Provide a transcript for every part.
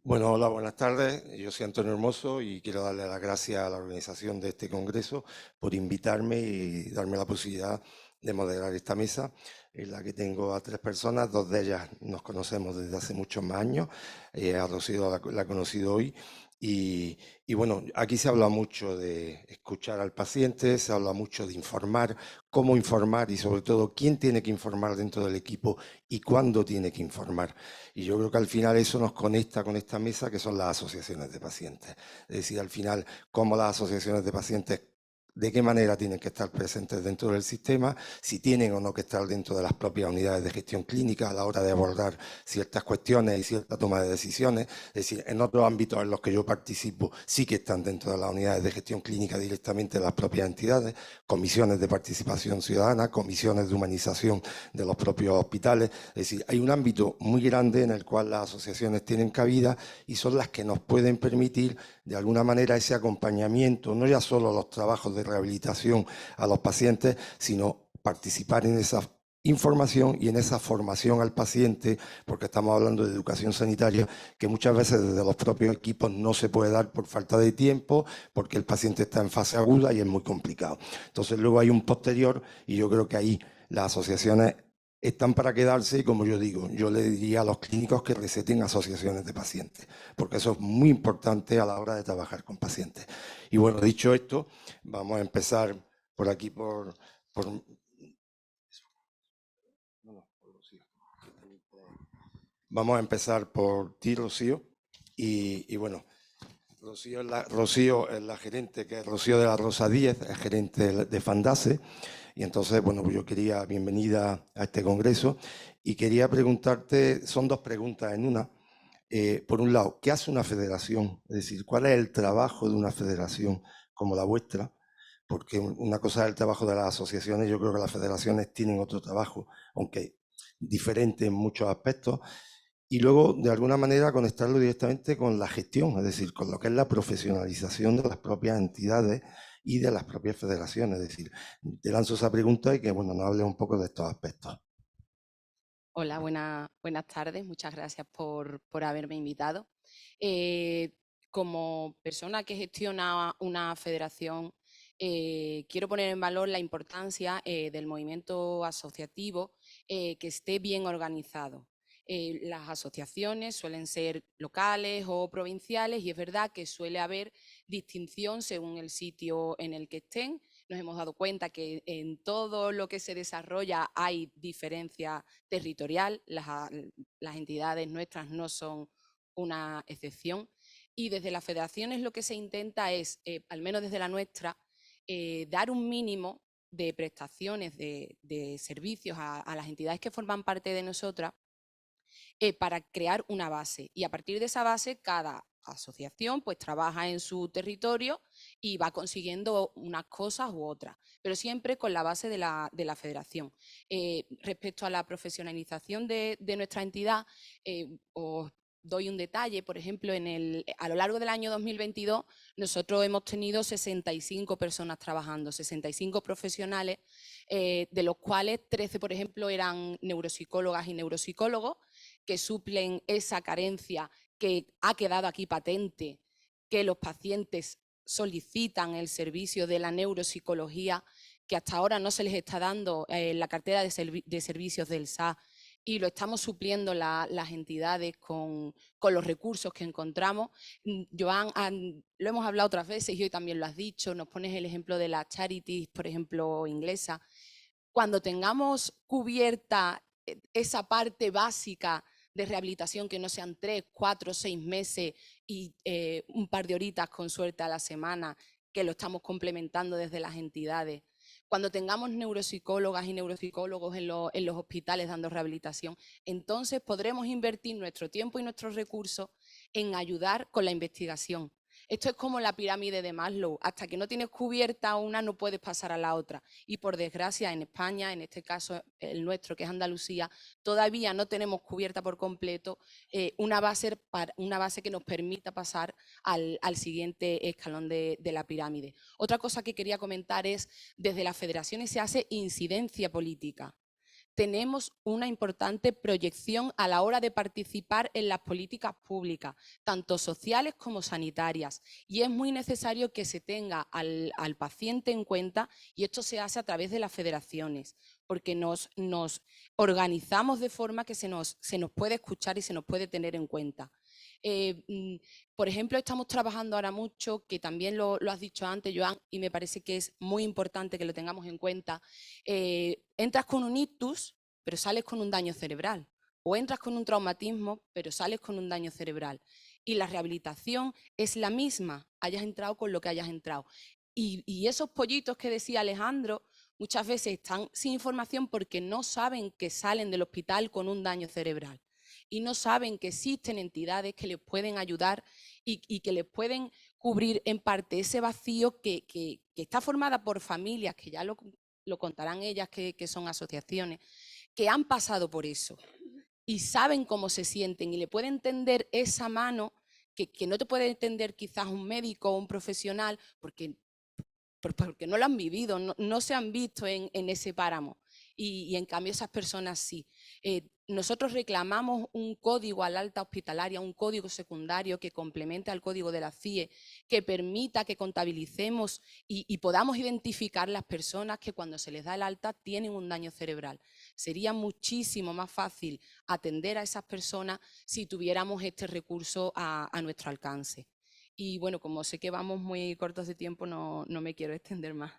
Bueno, hola, buenas tardes. Yo soy Antonio Hermoso y quiero darle las gracias a la organización de este congreso por invitarme y darme la posibilidad de moderar esta mesa en la que tengo a tres personas. Dos de ellas nos conocemos desde hace muchos más años. A Rocío la he conocido hoy. Y bueno, aquí se habla mucho de escuchar al paciente, se habla mucho de informar, cómo informar y sobre todo quién tiene que informar dentro del equipo y cuándo tiene que informar. Y yo creo que al final eso nos conecta con esta mesa que son las asociaciones de pacientes. Es decir, al final, cómo las asociaciones de pacientes, de qué manera tienen que estar presentes dentro del sistema, si tienen o no que estar dentro de las propias unidades de gestión clínica a la hora de abordar ciertas cuestiones y cierta toma de decisiones. Es decir, en otros ámbitos en los que yo participo sí que están dentro de las unidades de gestión clínica directamente las propias entidades, comisiones de participación ciudadana, comisiones de humanización de los propios hospitales. Es decir, hay un ámbito muy grande en el cual las asociaciones tienen cabida y son las que nos pueden permitir, de alguna manera, ese acompañamiento, no ya solo los trabajos de rehabilitación a los pacientes, sino participar en esa información y en esa formación al paciente, porque estamos hablando de educación sanitaria, que muchas veces desde los propios equipos no se puede dar por falta de tiempo, porque el paciente está en fase aguda y es muy complicado. Entonces luego hay un posterior y yo creo que ahí las asociaciones están para quedarse y como yo digo, yo le diría a los clínicos que receten asociaciones de pacientes, porque eso es muy importante a la hora de trabajar con pacientes. Y bueno, dicho esto, vamos a empezar por aquí, por, no, no, por Rocío. Vamos a empezar por ti, Rocío. Y bueno, Rocío es la gerente, que es Rocío de la Rosa 10, es gerente de Fandase. Y entonces, bueno, pues yo quería, bienvenida a este congreso, y quería preguntarte, son dos preguntas en una. Por un lado, ¿qué hace una federación? Es decir, ¿cuál es el trabajo de una federación como la vuestra? Porque una cosa es el trabajo de las asociaciones, yo creo que las federaciones tienen otro trabajo, aunque diferente en muchos aspectos. Y luego, de alguna manera, conectarlo directamente con la gestión, es decir, con lo que es la profesionalización de las propias entidades y de las propias federaciones. Es decir, te lanzo esa pregunta y que, bueno, nos hables un poco de estos aspectos. Hola, buenas tardes. Muchas gracias por haberme invitado. Eh, Como persona que gestiona una federación, quiero poner en valor la importancia del movimiento asociativo que esté bien organizado. Las asociaciones suelen ser locales o provinciales y es verdad que suele haber distinción según el sitio en el que estén. Nos hemos dado cuenta que en todo lo que se desarrolla hay diferencia territorial, las entidades nuestras no son una excepción. Y desde las federaciones lo que se intenta es, al menos desde la nuestra, dar un mínimo de prestaciones de servicios a las entidades que forman parte de nosotras para crear una base. Y a partir de esa base, cada asociación pues trabaja en su territorio y va consiguiendo unas cosas u otras, pero siempre con la base de la federación. Respecto a la profesionalización de nuestra entidad, os doy un detalle, por ejemplo, a lo largo del año 2022 nosotros hemos tenido 65 personas trabajando, 65 profesionales, de los cuales 13, por ejemplo, eran neuropsicólogas y neuropsicólogos, que suplen esa carencia que ha quedado aquí patente, que los pacientes solicitan el servicio de la neuropsicología, que hasta ahora no se les está dando en la cartera de servicios del SA, y lo estamos supliendo las entidades con los recursos que encontramos. Joan, lo hemos hablado otras veces y hoy también lo has dicho, nos pones el ejemplo de las charities, por ejemplo, inglesa. Cuando tengamos cubierta esa parte básica de rehabilitación, que no sean 3, 4, 6 meses y un par de horitas con suerte a la semana, que lo estamos complementando desde las entidades. Cuando tengamos neuropsicólogas y neuropsicólogos en los hospitales dando rehabilitación, entonces podremos invertir nuestro tiempo y nuestros recursos en ayudar con la investigación. Esto es como la pirámide de Maslow. Hasta que no tienes cubierta una, no puedes pasar a la otra. Y por desgracia, en España, en este caso el nuestro, que es Andalucía, todavía no tenemos cubierta por completo una base que nos permita pasar al siguiente escalón de la pirámide. Otra cosa que quería comentar es, desde las federaciones se hace incidencia política. tenemos una importante proyección a la hora de participar en las políticas públicas, tanto sociales como sanitarias. Y es muy necesario que se tenga al paciente en cuenta, y esto se hace a través de las federaciones, porque nos organizamos de forma que se nos puede escuchar y se nos puede tener en cuenta. Por ejemplo, estamos trabajando ahora mucho, que también lo has dicho antes, Joan, y me parece que es muy importante que lo tengamos en cuenta. Entras con un ictus, pero sales con un daño cerebral. O entras con un traumatismo, pero sales con un daño cerebral. Y la rehabilitación es la misma, hayas entrado con lo que hayas entrado. Y esos pollitos que decía Alejandro, muchas veces están sin información porque no saben que salen del hospital con un daño cerebral. Y no saben que existen entidades que les pueden ayudar y que les pueden cubrir en parte ese vacío que está formada por familias, que ya lo contarán ellas, que son asociaciones, que han pasado por eso y saben cómo se sienten y le pueden tender esa mano que no te puede entender quizás un médico o un profesional porque no lo han vivido, no se han visto en ese páramo. Y en cambio esas personas sí. Nosotros reclamamos un código al alta hospitalaria, un código secundario que complemente al código de la CIE, que permita que contabilicemos y podamos identificar las personas que cuando se les da el alta tienen un daño cerebral. Sería muchísimo más fácil atender a esas personas si tuviéramos este recurso a nuestro alcance. Y bueno, como sé que vamos muy cortos de tiempo, no me quiero extender más.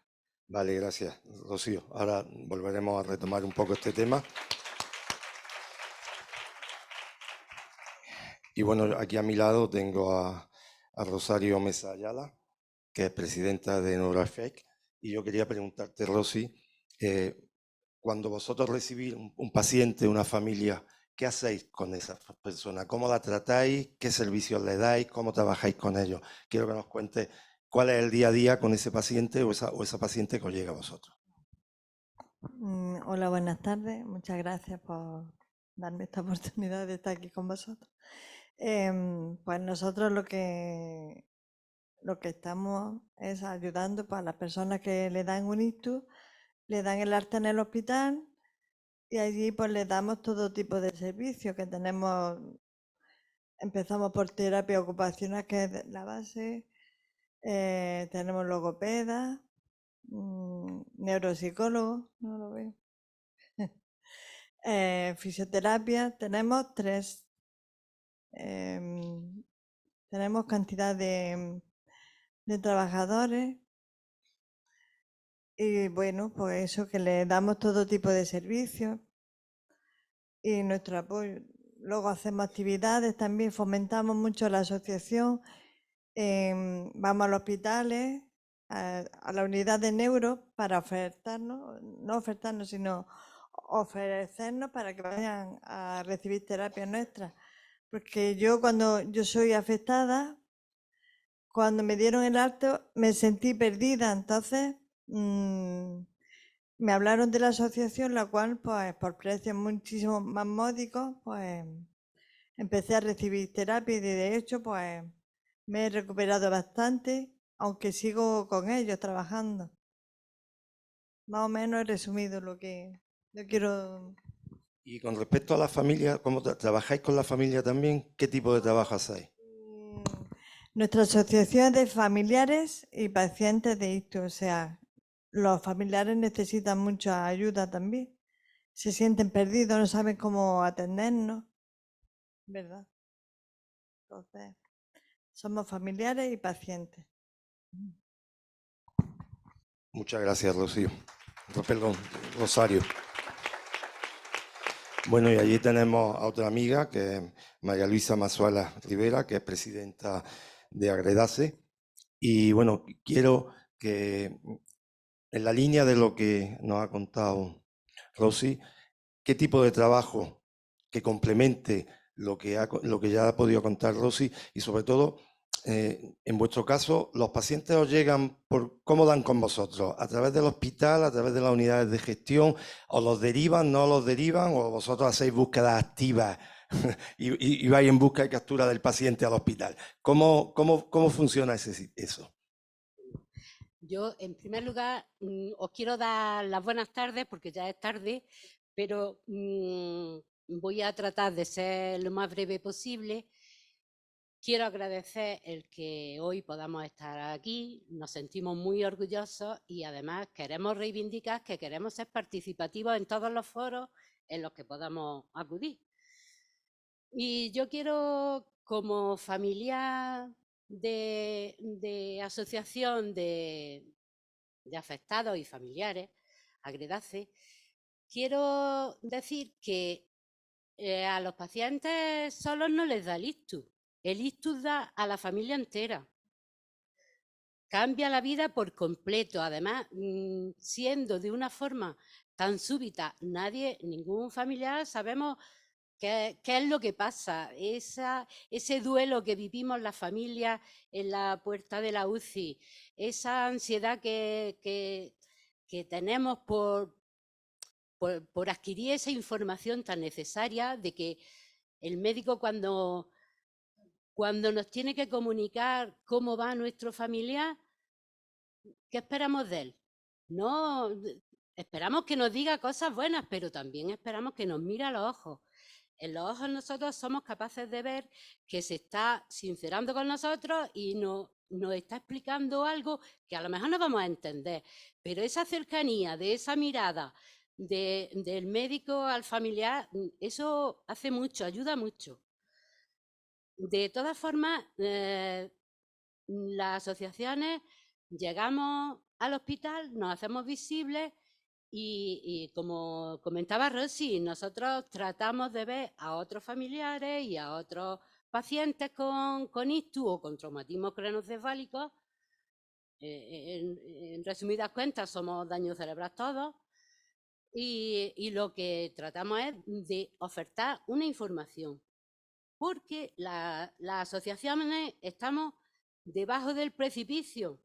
Vale, gracias, Rocío. Ahora volveremos a retomar un poco este tema. Y bueno, aquí a mi lado tengo a Rosario Mesa Ayala, que es presidenta de NeuroEffect. Y yo quería preguntarte, Rosy, cuando vosotros recibís un paciente, una familia, ¿qué hacéis con esa persona? ¿Cómo la tratáis? ¿Qué servicios le dais? ¿Cómo trabajáis con ellos? Quiero que nos cuentes cuál es el día a día con ese paciente o esa paciente que os llega a vosotros. Hola, buenas tardes. Muchas gracias por darme esta oportunidad de estar aquí con vosotros. Pues nosotros lo que estamos es ayudando a las personas que le dan un ictus, le dan el alta en el hospital y allí pues les damos todo tipo de servicios que tenemos. Empezamos por terapia ocupacional, que es la base, tenemos logopedas, neuropsicólogos, no lo veo. Fisioterapia, tenemos tres. Tenemos cantidad de trabajadores y bueno, pues eso, que le damos todo tipo de servicios y nuestro apoyo. Luego hacemos actividades también, fomentamos mucho la asociación, vamos a los hospitales, a la unidad de neuro para ofertarnos, no ofertarnos, sino ofrecernos para que vayan a recibir terapia nuestra. Porque cuando yo soy afectada, cuando me dieron el alto me sentí perdida, entonces me hablaron de la asociación, la cual pues por precios muchísimo más módicos pues empecé a recibir terapia y de hecho pues me he recuperado bastante, aunque sigo con ellos trabajando. Más o menos he resumido lo que yo quiero. Y con respecto a la familia, ¿cómo trabajáis con la familia también? ¿Qué tipo de trabajo hacéis? Nuestra asociación es de familiares y pacientes de ictus, o sea, los familiares necesitan mucha ayuda también. Se sienten perdidos, no saben cómo atendernos, ¿verdad? Entonces, somos familiares y pacientes. Muchas gracias, Rocío. Perdón, Rosario. Bueno, y allí tenemos a otra amiga, que es María Luisa Mazuela Rivera, que es presidenta de Agredase. Y bueno, quiero que, en la línea de lo que nos ha contado Rosy, ¿qué tipo de trabajo que complemente lo que ya ha podido contar Rosy? Y sobre todo, en vuestro caso, ¿los pacientes os llegan por cómo dan con vosotros? ¿A través del hospital, a través de las unidades de gestión? ¿O los derivan, no los derivan? ¿O vosotros hacéis búsquedas activas y vais en busca y captura del paciente al hospital? ¿Cómo funciona eso? Yo, en primer lugar, os quiero dar las buenas tardes, porque ya es tarde, pero voy a tratar de ser lo más breve posible. Quiero agradecer el que hoy podamos estar aquí, nos sentimos muy orgullosos y además queremos reivindicar que queremos ser participativos en todos los foros en los que podamos acudir. Y yo quiero, como familiar de asociación de afectados y familiares, Agredace, quiero decir que a los pacientes solos no les da el ictus. El ictus da a la familia entera. Cambia la vida por completo. Además, siendo de una forma tan súbita, ningún familiar sabemos qué es lo que pasa. Ese duelo que vivimos la familia en la puerta de la UCI, esa ansiedad que tenemos por adquirir esa información tan necesaria de que el médico cuando nos tiene que comunicar cómo va nuestro familiar, ¿qué esperamos de él? No, esperamos que nos diga cosas buenas, pero también esperamos que nos mire a los ojos. En los ojos nosotros somos capaces de ver que se está sincerando con nosotros y nos está explicando algo que a lo mejor no vamos a entender, pero esa cercanía de esa mirada del médico al familiar, eso hace mucho, ayuda mucho. De todas formas, las asociaciones llegamos al hospital, nos hacemos visibles y como comentaba Rosy, nosotros tratamos de ver a otros familiares y a otros pacientes con ictus o con traumatismo craneoencefálico. En resumidas cuentas, somos daños cerebrales todos. Y lo que tratamos es de ofertar una información, porque las asociaciones estamos debajo del precipicio.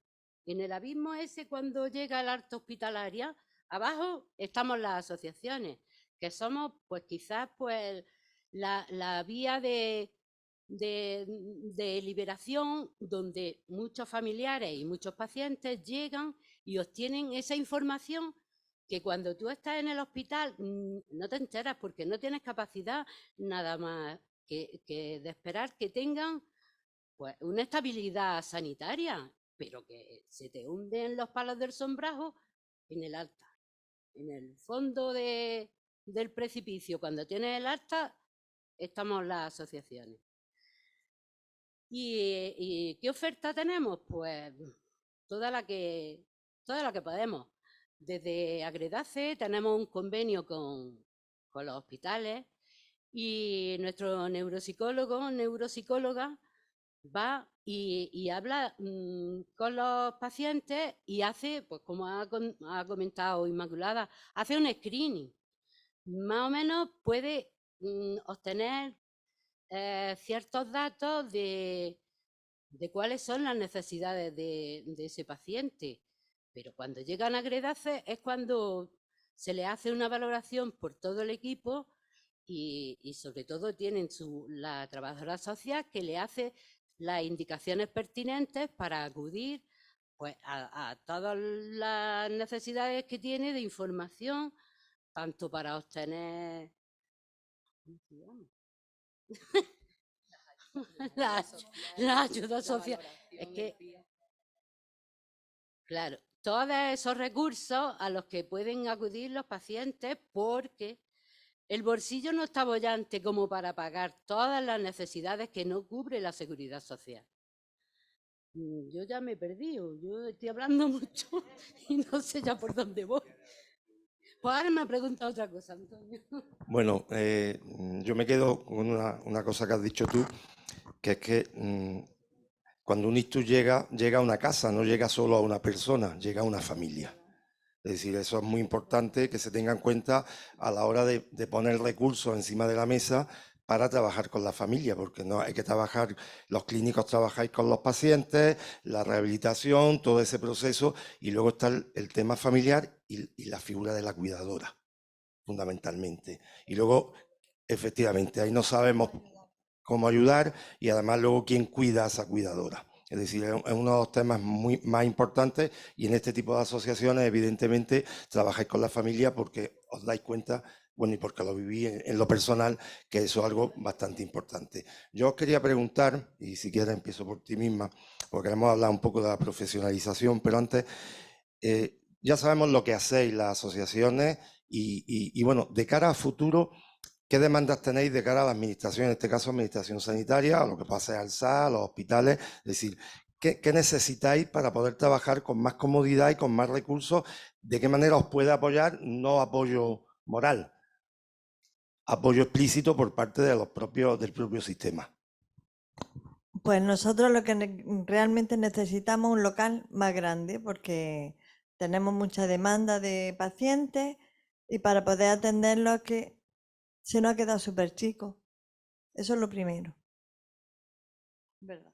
En el abismo ese, cuando llega el alta hospitalaria, abajo estamos las asociaciones, que somos pues quizás pues la vía de liberación donde muchos familiares y muchos pacientes llegan y obtienen esa información que cuando tú estás en el hospital no te enteras porque no tienes capacidad nada más que de esperar que tengan pues una estabilidad sanitaria, pero que se te hunden los palos del sombrajo en el alta, en el fondo del precipicio. Cuando tienes el alta, estamos las asociaciones. ¿Y qué oferta tenemos? Pues toda la que podemos. Desde Agredace tenemos un convenio con los hospitales y nuestro neuropsicóloga va y habla con los pacientes y hace, pues como ha comentado Inmaculada, hace un screening. Más o menos puede obtener ciertos datos de cuáles son las necesidades de ese paciente. Pero cuando llegan a Agredace es cuando se le hace una valoración por todo el equipo y sobre todo tienen la trabajadora social que le hace las indicaciones pertinentes para acudir pues, a todas las necesidades que tiene de información, tanto para obtener la ayuda social. Es que, claro, todos esos recursos a los que pueden acudir los pacientes porque el bolsillo no está bollante como para pagar todas las necesidades que no cubre la seguridad social. Yo ya me he perdido, yo estoy hablando mucho y no sé ya por dónde voy. Pues ahora me ha preguntado otra cosa, Antonio. Bueno, yo me quedo con una cosa que has dicho tú, que es que cuando un ictus llega a una casa, no llega solo a una persona, llega a una familia. Es decir, eso es muy importante que se tenga en cuenta a la hora de poner recursos encima de la mesa para trabajar con la familia, porque no hay que trabajar, los clínicos trabajáis con los pacientes, la rehabilitación, todo ese proceso, y luego está el tema familiar y la figura de la cuidadora, fundamentalmente. Y luego, efectivamente, ahí no sabemos cómo ayudar y además luego quién cuida a esa cuidadora. Es decir, es uno de los temas más importantes y en este tipo de asociaciones, evidentemente, trabajáis con la familia porque os dais cuenta bueno, y porque lo viví en lo personal, que eso es algo bastante importante. Yo os quería preguntar, y si quieres empiezo por ti misma, porque queremos hablar un poco de la profesionalización, pero antes, ya sabemos lo que hacéis las asociaciones y bueno, de cara a futuro, ¿qué demandas tenéis de cara a la administración, en este caso administración sanitaria, a lo que pasa al SA, a los hospitales? Es decir, ¿qué necesitáis para poder trabajar con más comodidad y con más recursos? ¿De qué manera os puede apoyar? No apoyo moral, apoyo explícito por parte de del propio sistema. Pues nosotros lo que realmente necesitamos un local más grande porque tenemos mucha demanda de pacientes y para poder atenderlos que se nos ha quedado súper chico. Eso es lo primero. ¿Verdad?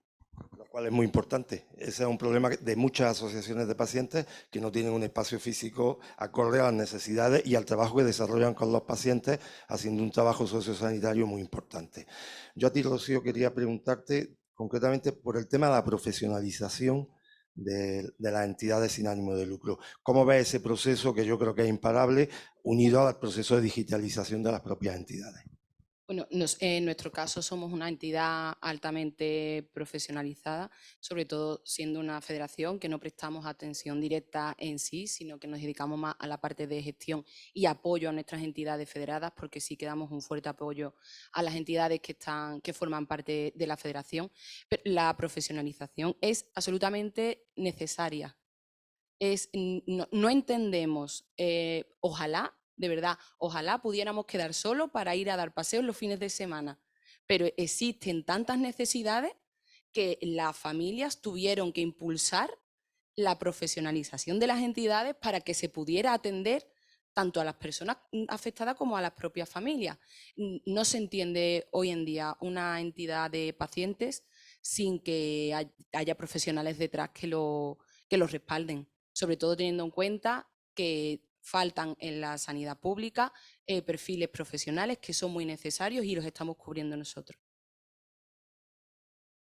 Lo cual es muy importante. Ese es un problema de muchas asociaciones de pacientes que no tienen un espacio físico acorde a las necesidades y al trabajo que desarrollan con los pacientes, haciendo un trabajo sociosanitario muy importante. Yo a ti, Rocío, quería preguntarte concretamente por el tema de la profesionalización de las entidades sin ánimo de lucro. ¿Cómo ves ese proceso que yo creo que es imparable, unido al proceso de digitalización de las propias entidades? Bueno, en nuestro caso somos una entidad altamente profesionalizada, sobre todo siendo una federación que no prestamos atención directa en sí, sino que nos dedicamos más a la parte de gestión y apoyo a nuestras entidades federadas, porque sí que damos un fuerte apoyo a las entidades que forman parte de la federación. Pero la profesionalización es absolutamente necesaria. No entendemos, ojalá, de verdad, ojalá pudiéramos quedar solo para ir a dar paseos los fines de semana, pero existen tantas necesidades que las familias tuvieron que impulsar la profesionalización de las entidades para que se pudiera atender tanto a las personas afectadas como a las propias familias. No se entiende hoy en día una entidad de pacientes sin que haya profesionales detrás que los respalden, sobre todo teniendo en cuenta que faltan en la sanidad pública perfiles profesionales que son muy necesarios y los estamos cubriendo nosotros.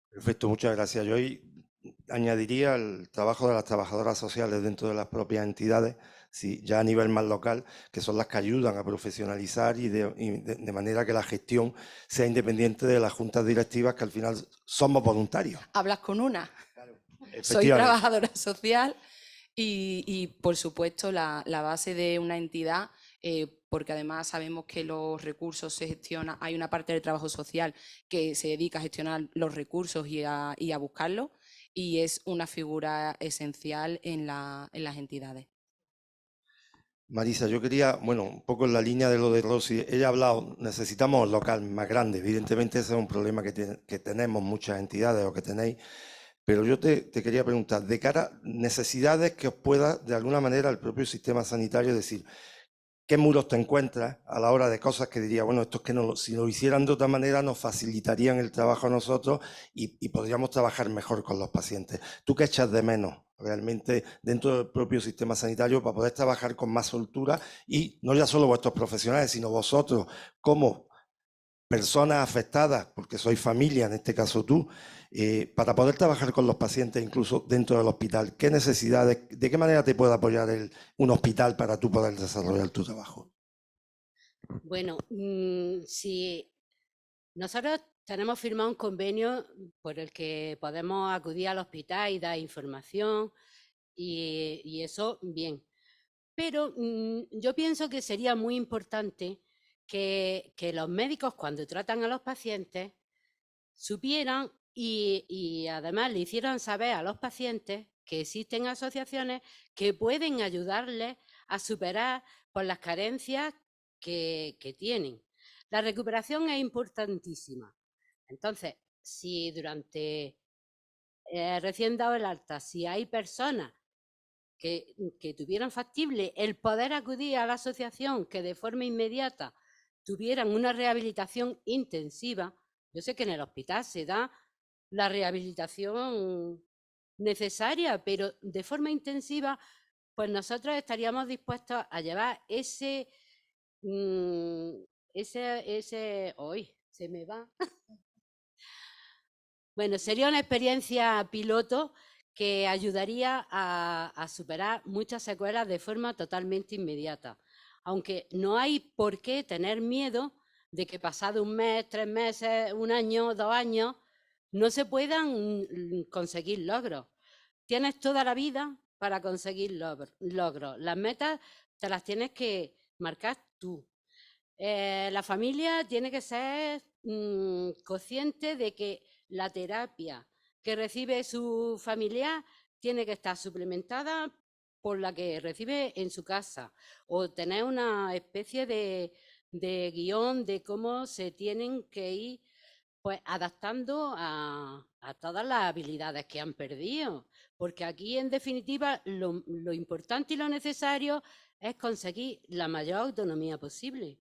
Perfecto, muchas gracias. Yo hoy añadiría el trabajo de las trabajadoras sociales dentro de las propias entidades, sí, ya a nivel más local, que son las que ayudan a profesionalizar y de manera que la gestión sea independiente de las juntas directivas, que al final somos voluntarios. Hablas con una. Claro, Soy trabajadora social y por supuesto, la base de una entidad, porque además sabemos que los recursos se gestionan, hay una parte del trabajo social que se dedica a gestionar los recursos y a buscarlos, y es una figura esencial en las entidades. Marisa, yo quería, bueno, un poco en la línea de lo de Rosy, ella ha hablado, necesitamos un local más grande, evidentemente ese es un problema que tenemos muchas entidades o que tenéis, pero yo te quería preguntar, de cara a necesidades que os pueda, de alguna manera, el propio sistema sanitario decir, ¿qué muros te encuentras a la hora de cosas que diría, bueno, esto es que no, si lo hicieran de otra manera nos facilitarían el trabajo a nosotros y podríamos trabajar mejor con los pacientes? ¿Tú qué echas de menos realmente dentro del propio sistema sanitario para poder trabajar con más soltura? Y no ya solo vuestros profesionales, sino vosotros como personas afectadas, porque sois familia, en este caso tú, para poder trabajar con los pacientes incluso dentro del hospital. ¿Qué necesidades, de qué manera te puede apoyar un hospital para tú poder desarrollar tu trabajo? Bueno, si nosotros tenemos firmado un convenio por el que podemos acudir al hospital y dar información y eso bien. Pero yo pienso que sería muy importante que los médicos cuando tratan a los pacientes supieran y además le hicieran saber a los pacientes que existen asociaciones que pueden ayudarles a superar por las carencias que tienen. La recuperación es importantísima. Entonces, si durante recién dado el alta, si hay personas que tuvieran factible el poder acudir a la asociación, que de forma inmediata tuvieran una rehabilitación intensiva, yo sé que en el hospital se da la rehabilitación necesaria, pero de forma intensiva, pues nosotros estaríamos dispuestos a llevar hoy se me va. Bueno, sería una experiencia piloto que ayudaría a superar muchas secuelas de forma totalmente inmediata. aunque no hay por qué tener miedo de que pasado un mes, 3 meses, un año, 2 años, no se puedan conseguir logros. Tienes toda la vida para conseguir logros. Las metas te las tienes que marcar tú. La familia tiene que ser consciente de que la terapia que recibe su familiar tiene que estar suplementada por la que recibe en su casa, o tener una especie de guión de cómo se tienen que ir pues adaptando a todas las habilidades que han perdido, porque aquí en definitiva lo importante y lo necesario es conseguir la mayor autonomía posible.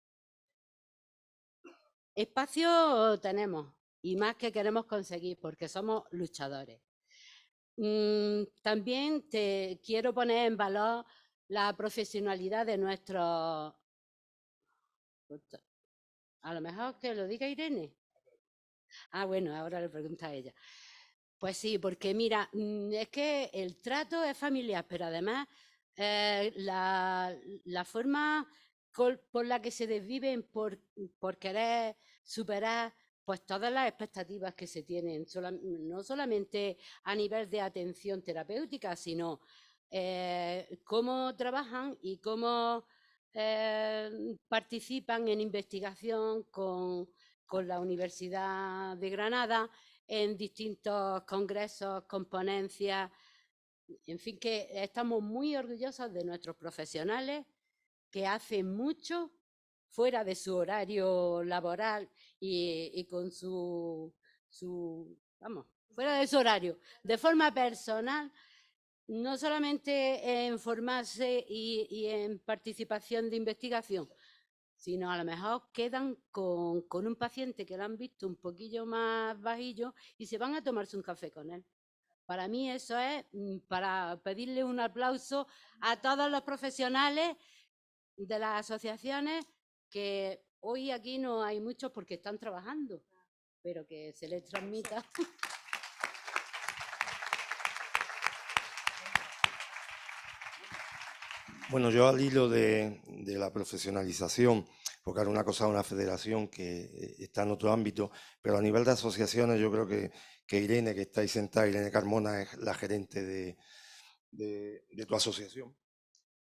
Espacio tenemos, y más que queremos conseguir, porque somos luchadores. También te quiero poner en valor la profesionalidad de nuestros... A lo mejor que lo diga Irene. Ah, bueno, ahora le pregunta a ella. Pues sí, porque mira, es que el trato es familiar, pero además la forma por la que se desviven por querer superar pues todas las expectativas que se tienen, no solamente a nivel de atención terapéutica, sino cómo trabajan y cómo participan en investigación con la Universidad de Granada en distintos congresos, con ponencias. En fin, que estamos muy orgullosos de nuestros profesionales que hacen mucho fuera de su horario laboral y con vamos, fuera de su horario, de forma personal, no solamente en formarse y en participación de investigación, sino a lo mejor quedan con un paciente que lo han visto un poquillo más bajillo y se van a tomarse un café con él. Para mí eso es para pedirle un aplauso a todos los profesionales de las asociaciones, que hoy aquí no hay muchos porque están trabajando, pero que se les transmita. Bueno, yo al hilo de la profesionalización, porque ahora una cosa es una federación que está en otro ámbito, pero a nivel de asociaciones yo creo que Irene, que está ahí sentada, Irene Carmona, es la gerente de tu asociación.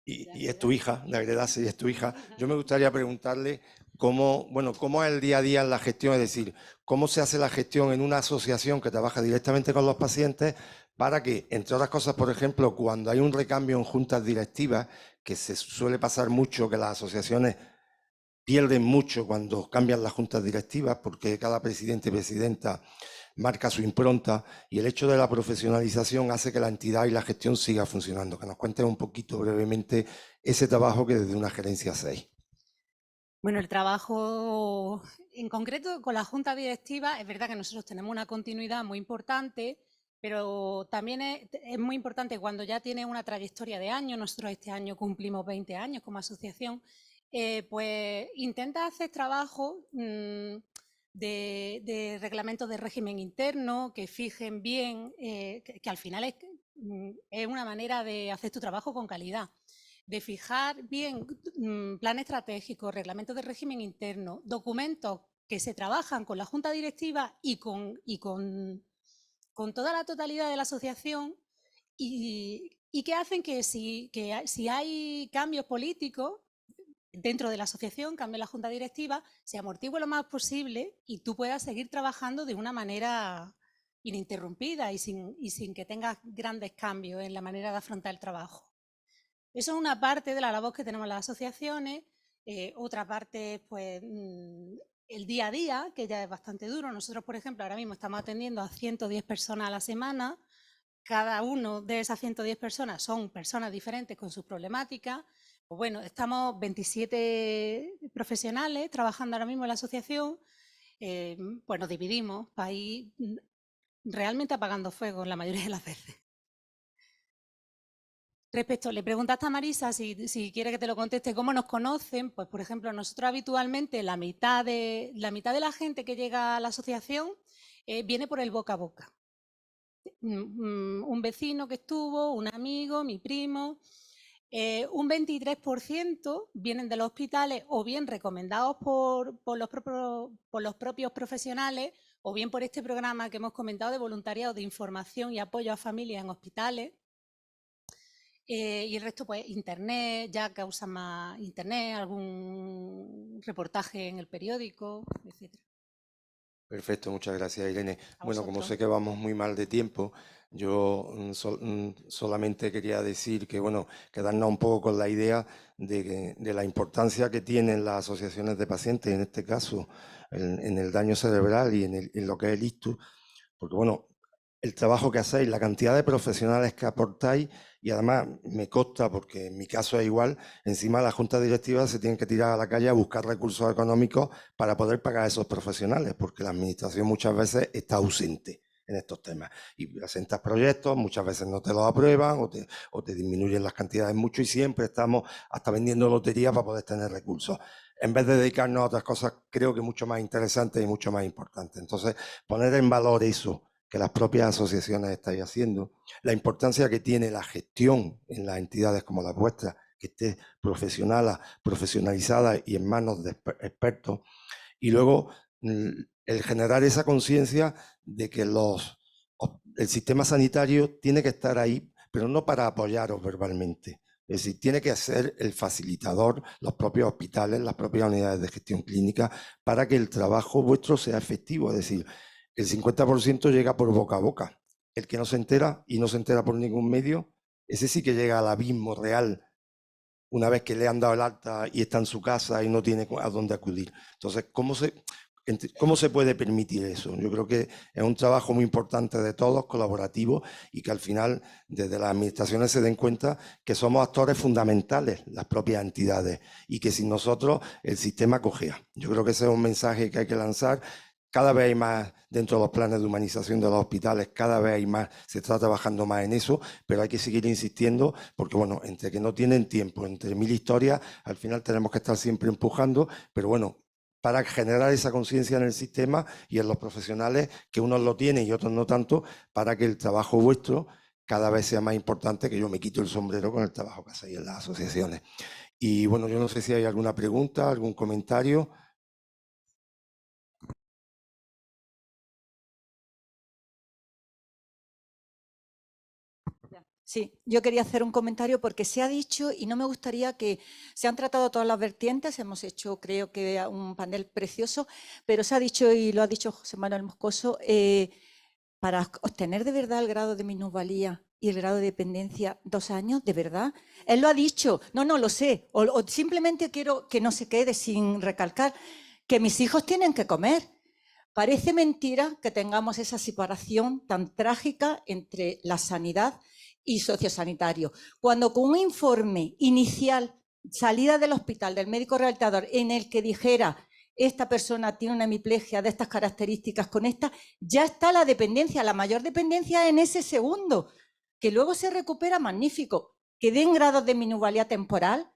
Y es tu hija, de Agredase, y es tu hija. Yo me gustaría preguntarle cómo es el día a día en la gestión, es decir, cómo se hace la gestión en una asociación que trabaja directamente con los pacientes para que, entre otras cosas, por ejemplo, cuando hay un recambio en juntas directivas, que se suele pasar mucho, que las asociaciones pierden mucho cuando cambian las juntas directivas, porque cada presidente y presidenta marca su impronta, y el hecho de la profesionalización hace que la entidad y la gestión siga funcionando. Que nos cuentes un poquito brevemente ese trabajo que desde una gerencia hacéis. Bueno, el trabajo en concreto con la junta directiva, es verdad que nosotros tenemos una continuidad muy importante, pero también es muy importante cuando ya tiene una trayectoria de años. Nosotros este año cumplimos 20 años como asociación, pues intenta hacer trabajo de reglamentos de régimen interno que fijen bien, que al final es una manera de hacer tu trabajo con calidad, de fijar bien plan estratégico, reglamentos de régimen interno, documentos que se trabajan con la junta directiva y con toda la totalidad de la asociación, y que hacen que si hay cambios políticos dentro de la asociación, cambia la junta directiva, se amortigue lo más posible y tú puedas seguir trabajando de una manera ininterrumpida y sin que tengas grandes cambios en la manera de afrontar el trabajo. Eso es una parte de la labor que tenemos las asociaciones. Otra parte es pues, el día a día, que ya es bastante duro. Nosotros, por ejemplo, ahora mismo estamos atendiendo a 110 personas a la semana. Cada uno de esas 110 personas son personas diferentes con sus problemáticas. Pues bueno, estamos 27 profesionales trabajando ahora mismo en la asociación. Pues nos dividimos para ir realmente apagando fuego la mayoría de las veces. Respecto, le preguntaste a Marisa si quiere que te lo conteste, cómo nos conocen. Pues, por ejemplo, nosotros habitualmente la mitad de la gente que llega a la asociación viene por el boca a boca. Un vecino que estuvo, un amigo, mi primo. Un 23% vienen de los hospitales o bien recomendados por los propios profesionales o bien por este programa que hemos comentado de voluntariado de información y apoyo a familias en hospitales. Y el resto, pues, internet, ya que usan más internet, algún reportaje en el periódico, etcétera. Perfecto, muchas gracias, Irene. Bueno, como vosotros. sé que vamos muy mal de tiempo, yo solamente quería decir que, bueno, quedarnos un poco con la idea de la importancia que tienen las asociaciones de pacientes, en este caso, en el daño cerebral y en lo que es el ictus, porque, bueno, el trabajo que hacéis, la cantidad de profesionales que aportáis, y además me consta, porque en mi caso es igual, encima las juntas directivas se tienen que tirar a la calle a buscar recursos económicos para poder pagar a esos profesionales, porque la administración muchas veces está ausente en estos temas. Y presentas proyectos, muchas veces no te los aprueban o te disminuyen las cantidades mucho y siempre estamos hasta vendiendo loterías para poder tener recursos. En vez de dedicarnos a otras cosas, creo que mucho más interesantes y mucho más importantes. Entonces, poner en valor eso que las propias asociaciones estáis haciendo, la importancia que tiene la gestión en las entidades como las vuestras, que esté profesionalizada y en manos de expertos, y luego el generar esa conciencia de que el sistema sanitario tiene que estar ahí, pero no para apoyaros verbalmente. Es decir, tiene que ser el facilitador, los propios hospitales, las propias unidades de gestión clínica, para que el trabajo vuestro sea efectivo. Es decir, el 50% llega por boca a boca. El que no se entera y no se entera por ningún medio, ese sí que llega al abismo real una vez que le han dado el alta y está en su casa y no tiene a dónde acudir. Entonces, ¿cómo se puede permitir eso? Yo creo que es un trabajo muy importante de todos, colaborativo, y que al final desde las administraciones se den cuenta que somos actores fundamentales, las propias entidades, y que sin nosotros el sistema cojea. Yo creo que ese es un mensaje que hay que lanzar. Cada vez hay más dentro de los planes de humanización de los hospitales, cada vez hay más, se está trabajando más en eso, pero hay que seguir insistiendo porque, bueno, entre que no tienen tiempo, entre mil historias, al final tenemos que estar siempre empujando, pero bueno, para generar esa conciencia en el sistema y en los profesionales, que unos lo tienen y otros no tanto, para que el trabajo vuestro cada vez sea más importante, que yo me quito el sombrero con el trabajo que hacéis en las asociaciones. Y bueno, yo no sé si hay alguna pregunta, algún comentario. Sí, yo quería hacer un comentario porque se ha dicho, y no me gustaría que se han tratado todas las vertientes, hemos hecho creo que un panel precioso, pero se ha dicho, y lo ha dicho José Manuel Moscoso, para obtener de verdad el grado de minusvalía y el grado de dependencia, 2 años, ¿de verdad? Él lo ha dicho, no lo sé, o simplemente quiero que no se quede sin recalcar que mis hijos tienen que comer. Parece mentira que tengamos esa separación tan trágica entre la sanidad y sociosanitario. Cuando con un informe inicial, salida del hospital, del médico rehabilitador, en el que dijera esta persona tiene una hemiplegia de estas características con esta, ya está la dependencia, la mayor dependencia en ese segundo, que luego se recupera magnífico, que den grados de minusvalía temporal,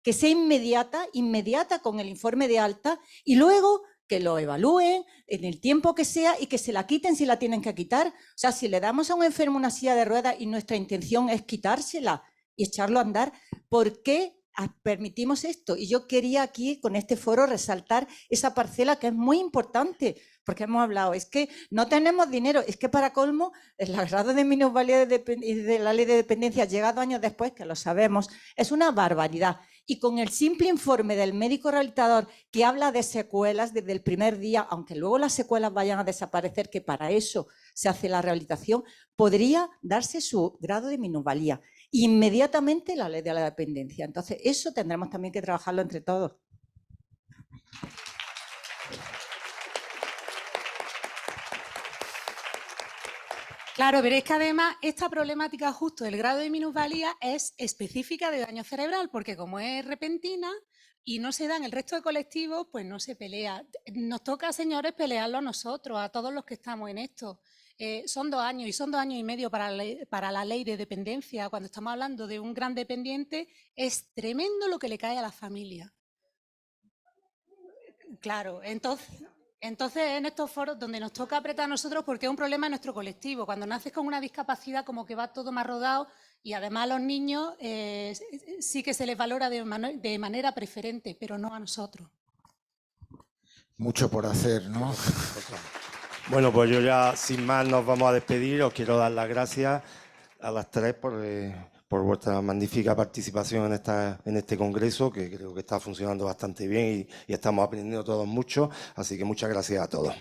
que sea inmediata con el informe de alta y luego que lo evalúen en el tiempo que sea y que se la quiten si la tienen que quitar. O sea, si le damos a un enfermo una silla de ruedas y nuestra intención es quitársela y echarlo a andar, ¿por qué permitimos esto? Y yo quería aquí, con este foro, resaltar esa parcela que es muy importante, porque hemos hablado, es que no tenemos dinero, es que para colmo, el grado de minusvalía de la ley de dependencia llega 2 años después, que lo sabemos, es una barbaridad. Y con el simple informe del médico rehabilitador que habla de secuelas desde el primer día, aunque luego las secuelas vayan a desaparecer, que para eso se hace la rehabilitación, podría darse su grado de minusvalía. Inmediatamente la ley de la dependencia. Entonces, eso tendremos también que trabajarlo entre todos. Claro, pero es que además esta problemática justo del grado de minusvalía es específica de daño cerebral, porque como es repentina y no se da en el resto de colectivos, pues no se pelea. Nos toca, señores, pelearlo a nosotros, a todos los que estamos en esto. Son 2 años y son 2 años y medio para la ley de dependencia. Cuando estamos hablando de un gran dependiente, es tremendo lo que le cae a la familia. Claro, entonces... Entonces, en estos foros donde nos toca apretar a nosotros porque es un problema en nuestro colectivo. Cuando naces con una discapacidad como que va todo más rodado y además a los niños sí que se les valora de manera preferente, pero no a nosotros. Mucho por hacer, ¿no? Bueno, pues yo ya sin más nos vamos a despedir. Os quiero dar las gracias a las tres por vuestra magnífica participación en este congreso, que creo que está funcionando bastante bien y estamos aprendiendo todos mucho. Así que muchas gracias a todos.